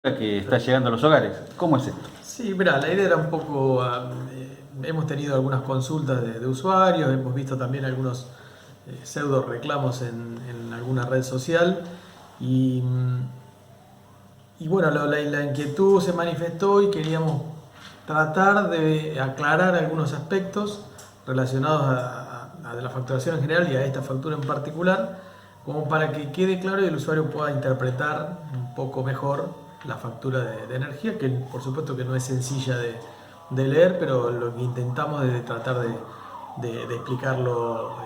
que está llegando a los hogares. ¿Cómo es esto? Sí, mira, la idea era un poco, hemos tenido algunas consultas de usuarios, hemos visto también algunos pseudo reclamos en alguna red social y, y bueno, la inquietud se manifestó y queríamos tratar de aclarar algunos aspectos relacionados a la facturación en general y a esta factura en particular, como para que quede claro y el usuario pueda interpretar un poco mejor la factura de energía, que por supuesto que no es sencilla de leer, pero lo que intentamos es tratar de explicarlo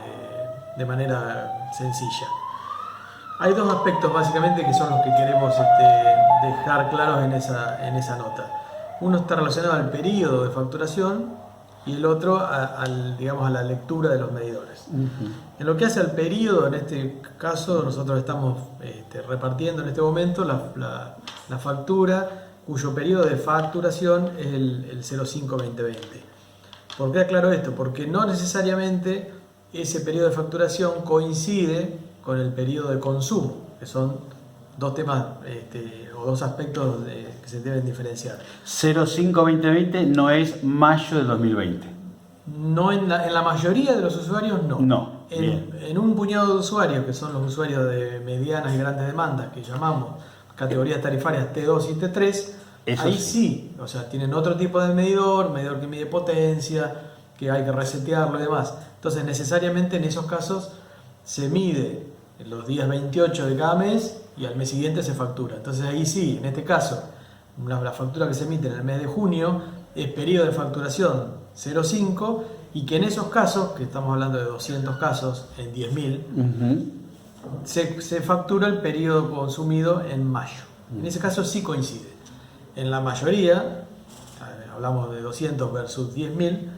de manera sencilla. Hay dos aspectos básicamente que son los que queremos dejar claros en esa nota. Uno está relacionado al periodo de facturación y el otro digamos, a la lectura de los medidores. En lo que hace al periodo, en este caso nosotros estamos repartiendo en este momento la factura cuyo periodo de facturación es el 05-2020. ¿Por qué aclaro esto? Porque no necesariamente ese periodo de facturación coincide con el periodo de consumo, que son dos temas o dos aspectos que se deben diferenciar. 05-2020 no es mayo de 2020. No, en la mayoría de los usuarios no. No. En un puñado de usuarios, que son los usuarios de medianas y grandes demandas, que llamamos categorías tarifarias T2 y T3, ahí sí, o sea, tienen otro tipo de medidor que mide potencia, que hay que resetearlo y demás. Entonces, necesariamente en esos casos se mide en los días 28 de cada mes y al mes siguiente se factura. Entonces, ahí sí, en este caso, la factura que se emite en el mes de junio es periodo de facturación 0,5 y que en esos casos, que estamos hablando de 200 casos en 10.000, se factura el periodo consumido en mayo. En ese caso sí coincide. En la mayoría, hablamos de 200 versus 10.000,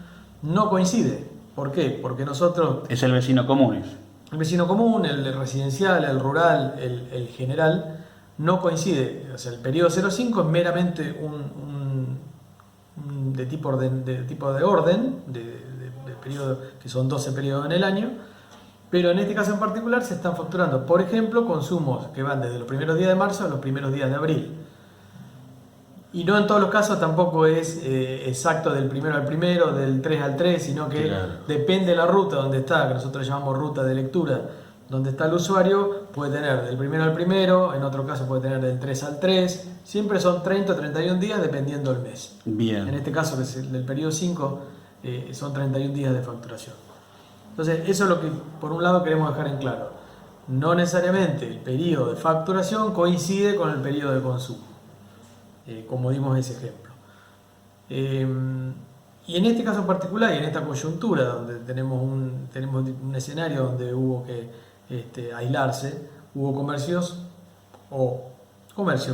no coincide. ¿Por qué? Porque nosotros... Es el vecino común. El vecino común, el residencial, el rural, el general, no coincide. O sea, el periodo 0,5 es meramente de tipo de orden, de periodo, que son 12 periodos en el año, pero en este caso en particular se están facturando, por ejemplo, consumos que van desde los primeros días de marzo a los primeros días de abril. Y no en todos los casos tampoco es exacto del primero al primero, del 3 al 3, sino que depende de la ruta donde está, que nosotros llamamos ruta de lectura, donde está el usuario, puede tener del primero al primero, en otro caso puede tener del 3 al 3, siempre son 30 o 31 días dependiendo del mes. Bien. En este caso, que es del periodo 5, son 31 días de facturación. Entonces, eso es lo que por un lado queremos dejar en claro. No necesariamente el periodo de facturación coincide con el periodo de consumo, como dimos ese ejemplo. Y en este caso en particular, y en esta coyuntura donde tenemos un escenario donde hubo que aislarse, hubo comercios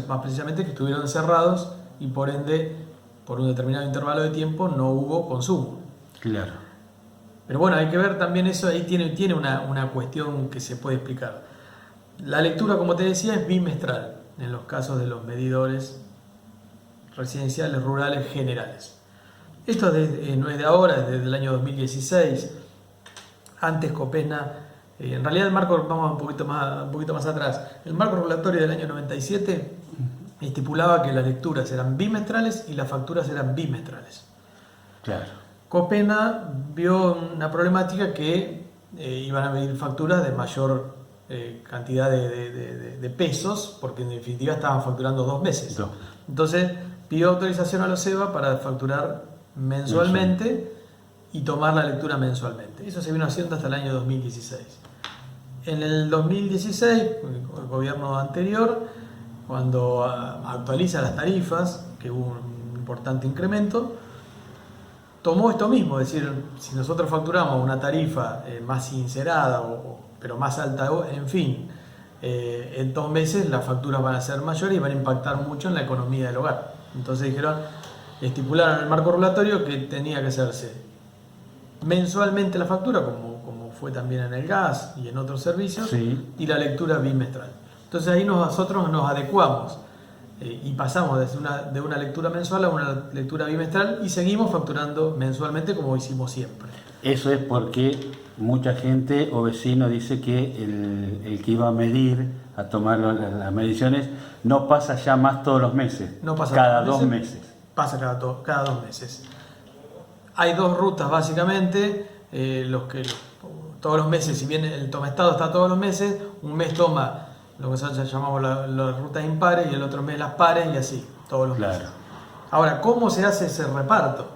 más precisamente que estuvieron cerrados y por ende, por un determinado intervalo de tiempo, no hubo consumo. Claro. Pero bueno, hay que ver también eso, ahí tiene una cuestión que se puede explicar. La lectura, como te decía, es bimestral en los casos de los medidores residenciales, rurales, generales. Esto no es de ahora, es desde el año 2016. Antes Copesna, en realidad el marco, vamos un poquito más atrás, el marco regulatorio del año 97 estipulaba que las lecturas eran bimestrales y las facturas eran bimestrales. Claro. Copesna vio una problemática que iban a medir facturas de mayor cantidad de pesos, porque en definitiva estaban facturando 2 meses. Entonces pidió autorización a los EBA para facturar mensualmente y tomar la lectura mensualmente. Eso se vino haciendo hasta el año 2016. En el 2016, el gobierno anterior, cuando actualiza las tarifas, que hubo un importante incremento, tomó esto mismo, es decir, si nosotros facturamos una tarifa más sincerada, pero más alta, en fin, en 2 meses las facturas van a ser mayores y van a impactar mucho en la economía del hogar. Entonces estipularon en el marco regulatorio que tenía que hacerse mensualmente la factura, como fue también en el gas y en otros servicios, y la lectura bimestral. Entonces ahí nosotros nos adecuamos y pasamos de una lectura mensual a una lectura bimestral y seguimos facturando mensualmente como hicimos siempre. Eso es porque mucha gente o vecino dice que el que iba a medir a tomar las mediciones, no pasa ya más todos los meses, No pasa cada todos 2 los meses. Pasa cada 2 meses. Hay 2 rutas básicamente, todos los meses, si bien el tomestado está todos los meses, un mes toma lo que nosotros llamamos las rutas impares y el otro mes las pares y así, todos los meses. Ahora, ¿cómo se hace ese reparto?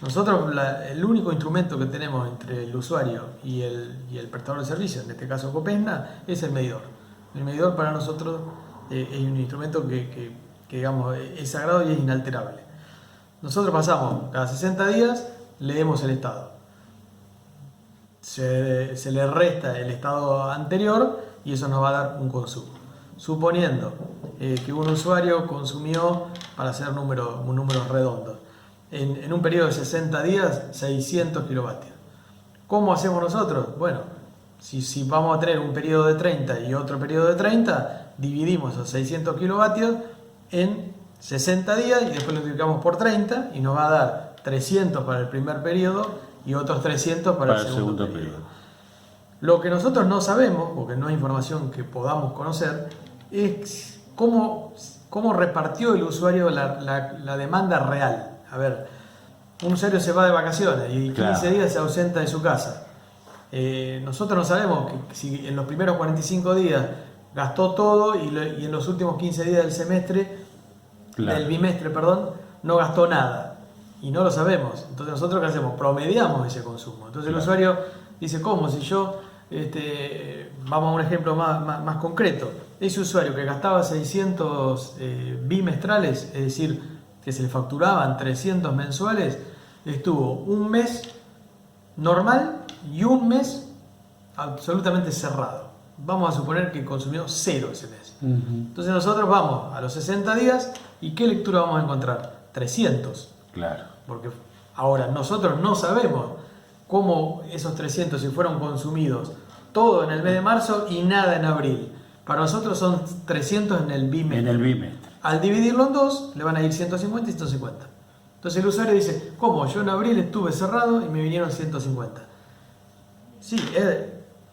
Nosotros el único instrumento que tenemos entre el usuario y el prestador de servicio, en este caso Copesna, es el medidor. El medidor para nosotros es un instrumento que digamos, es sagrado y es inalterable. Nosotros pasamos cada 60 días, leemos el estado. Se le resta el estado anterior y eso nos va a dar un consumo. Suponiendo que un usuario consumió, para hacer números redondos, en un periodo de 60 días, 600 kilovatios. ¿Cómo hacemos nosotros? Bueno, si vamos a tener un periodo de 30 y otro periodo de 30, dividimos esos 600 kilovatios en 60 días y después lo multiplicamos por 30 y nos va a dar 300 para el primer periodo y otros 300 para el segundo periodo. Lo que nosotros no sabemos, porque no hay información que podamos conocer, es cómo repartió el usuario la demanda real. A ver, un usuario se va de vacaciones y 15 días se ausenta de su casa. Nosotros no sabemos que si en los primeros 45 días gastó todo y en los últimos 15 días del semestre, del bimestre, perdón, no gastó nada. Y no lo sabemos. Entonces nosotros ¿qué hacemos? Promediamos ese consumo. Entonces el usuario dice, ¿cómo? Si yo, vamos a un ejemplo más concreto. Ese usuario que gastaba 600 bimestrales, es decir, que se le facturaban 300 mensuales, estuvo un mes normal y un mes absolutamente cerrado. Vamos a suponer que consumió 0 ese mes. Entonces nosotros vamos a los 60 días y ¿qué lectura vamos a encontrar? 300. Claro. Porque ahora nosotros no sabemos cómo esos 300 si fueron consumidos todo en el mes de marzo y nada en abril. Para nosotros son 300 en el bimestre. En el bimestre. Al dividirlo en 2 le van a ir 150 y 150. Entonces el usuario dice, ¿cómo? Yo en abril estuve cerrado y me vinieron 150. Sí,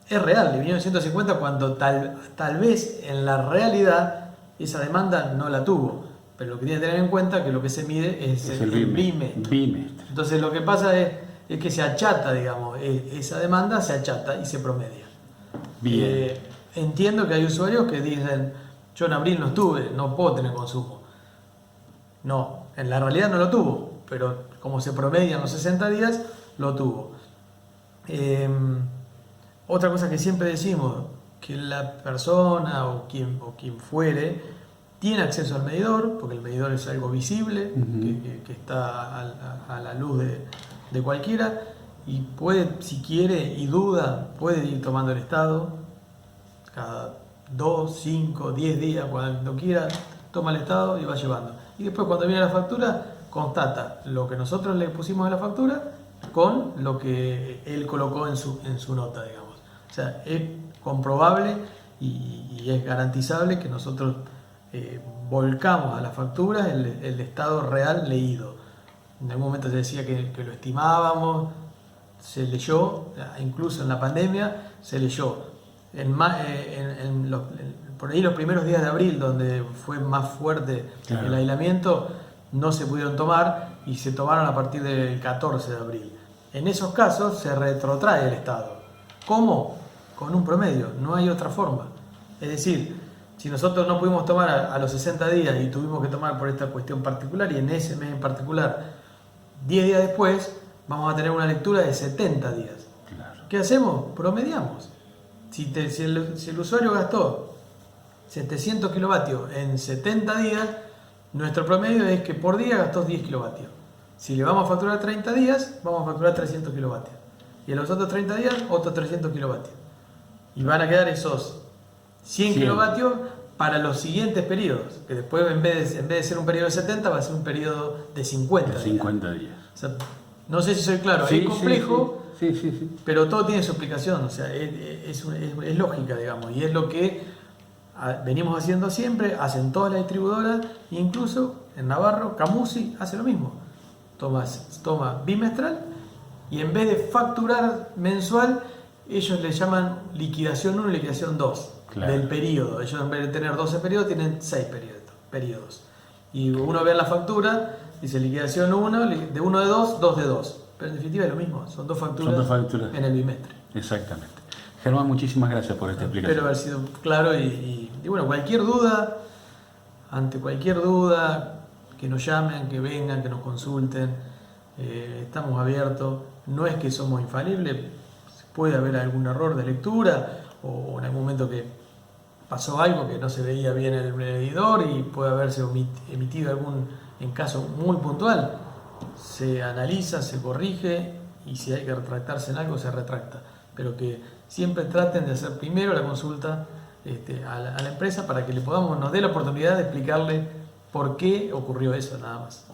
es real, le vinieron 150 cuando tal vez en la realidad esa demanda no la tuvo. Pero lo que tiene que tener en cuenta es que lo que se mide es el bimestre. Entonces lo que pasa es que se achata, digamos, esa demanda se achata y se promedia. Bien. Entiendo que hay usuarios que dicen, yo en abril no estuve, no puedo tener consumo. No, en la realidad no lo tuvo, pero como se promedia en los 60 días, lo tuvo. Otra cosa que siempre decimos, que la persona o quien fuere tiene acceso al medidor, porque el medidor es algo visible, que está a la luz de cualquiera, y puede, si quiere y duda, puede ir tomando el estado cada 2, 5, 10 días, cuando quiera, toma el estado y va llevando. Y después cuando viene la factura, constata lo que nosotros le pusimos en la factura con lo que él colocó en su nota, digamos. O sea, es comprobable y es garantizable que nosotros volcamos a la factura el estado real leído. En algún momento se decía que lo estimábamos, se leyó, incluso en la pandemia se leyó. Por ahí los primeros días de abril, donde fue más fuerte el aislamiento, no se pudieron tomar y se tomaron a partir del 14 de abril. En esos casos se retrotrae el estado. ¿Cómo? Con un promedio, no hay otra forma. Es decir, si nosotros no pudimos tomar a los 60 días y tuvimos que tomar por esta cuestión particular y en ese mes en particular, 10 días después, vamos a tener una lectura de 70 días. Claro. ¿Qué hacemos? Promediamos. Si el usuario gastó 700 kilovatios en 70 días, nuestro promedio es que por día gastó 10 kilovatios. Si le vamos a facturar 30 días, vamos a facturar 300 kilovatios. Y en los otros 30 días, otros 300 kilovatios. Y van a quedar esos 100 kilovatios para los siguientes periodos. Que después, en vez de ser un periodo de 70, va a ser un periodo de 50 días. 50 días. O sea, no sé si soy claro, es complejo. Sí. Pero todo tiene su explicación, o sea, es lógica, digamos, y es lo que venimos haciendo siempre, hacen todas las distribuidoras, incluso en Navarro, Camusi hace lo mismo. Toma bimestral y en vez de facturar mensual, ellos le llaman liquidación 1 y liquidación 2. Claro. del periodo. Ellos en vez de tener 12 periodos tienen 6 periodos. Y uno ve en la factura, dice liquidación 1, de 1 de 2, 2 de 2. Pero en definitiva es lo mismo, son dos facturas en el bimestre. Exactamente. Germán, muchísimas gracias por esta explicación. Espero haber sido claro y bueno, cualquier duda, ante cualquier duda, que nos llamen, que vengan, que nos consulten, estamos abiertos. No es que somos infalibles, puede haber algún error de lectura o en algún momento que pasó algo que no se veía bien en el medidor y puede haberse emitido algún, en caso muy puntual, se analiza, se corrige y si hay que retractarse en algo se retracta, pero que siempre traten de hacer primero la consulta a la empresa para que nos dé la oportunidad de explicarle por qué ocurrió eso, nada más.